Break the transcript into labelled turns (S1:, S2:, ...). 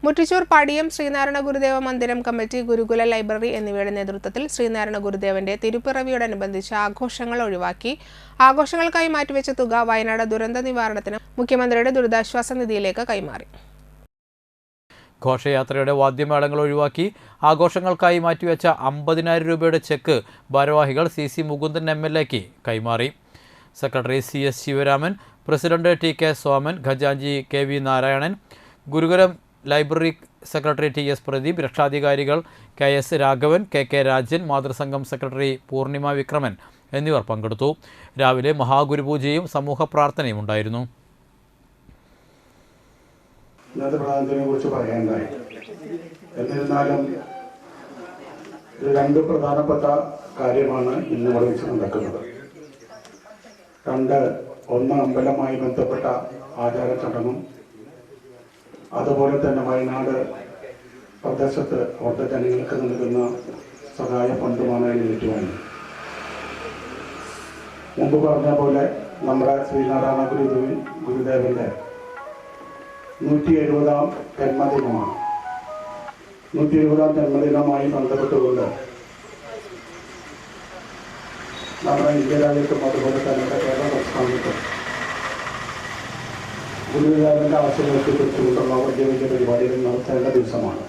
S1: മുട്ടിച്ചൂർ പടിയം ശ്രീനാരായണ ഗുരുദേവ മന്ദിരം കമ്മിറ്റി, ഗുരുകുല ലൈബ്രറി എന്നിവയുടെ നേതൃത്വത്തിൽ ശ്രീനാരായണ ഗുരുദേവന്റെ തിരുപ്പിറവിയോടനുബന്ധിച്ച് ആഘോഷങ്ങൾ ഒഴിവാക്കി ആഘോഷങ്ങൾക്കായി മാറ്റിവെച്ച തുക വയനാട് ദുരന്ത നിവാരണത്തിന് മുഖ്യമന്ത്രിയുടെ ദുരിതാശ്വാസ നിധിയിലേക്ക് കൈമാറി.
S2: ഘോഷയാത്രയുടെ വാദ്യമേളങ്ങൾ ഒഴിവാക്കി ആഘോഷങ്ങൾക്കായി മാറ്റിവെച്ച 50,000 രൂപയുടെ ചെക്ക് ഭാരവാഹികൾ CC മുകുന്ദൻ MLAക്ക് കൈമാറി. Secretary CS Sivaraman, president TK Soman, ഖജാൻജി KV Narayanan, Gurukulam library secretary TS Pradeep, രക്ഷാധികാരികൾ KS രാഘവൻ, KK രാജൻ, മാതൃസംഘം സെക്രട്ടറി പൂർണിമ വിക്രമൻ എന്നിവർ പങ്കെടുത്തു. രാവിലെ മഹാഗുരുപൂജയും സമൂഹ പ്രാർത്ഥനയും ഉണ്ടായിരുന്നു.
S3: ഇന്നത്തെ പ്രധാനത്തിനെ കുറിച്ച് പറയാനുണ്ടായി. എന്നിരുന്നാലും രണ്ട് പ്രധാനപ്പെട്ട കാര്യമാണ് ഇന്ന് ഇവിടെ വെച്ച് നടക്കുന്നത്. ഒന്ന് അമ്പലവുമായി ബന്ധപ്പെട്ട ആചാരചടങ്ങും അതുപോലെ തന്നെ വയനാട് പ്രദേശത്ത് അവിടുത്തെ ജനങ്ങൾക്ക് നൽകുന്ന സഹായ ഫണ്ടുമാണ് ഏറ്റുവാങ്ങി. മുമ്പ് പറഞ്ഞ പോലെ നമ്മുടെ ശ്രീനാരായണ ഗുരുദേവന്റെ 170-ാം ജന്മദിനമാണ്. 170-ാം ജന്മദിനവുമായി ബന്ധപ്പെട്ടുകൊണ്ട് നമ്മുടെ ഇന്ത്യ രാജ്യത്തും അതുപോലെ തന്നെ കേരള സംസ്ഥാനത്തും ഗുരുദേവന്റെ ആശയങ്ങൾക്ക് കുറിച്ചുകൊണ്ടുള്ള വലിയ വലിയ പരിപാടികൾ നടത്തേണ്ട ദിവസമാണ്.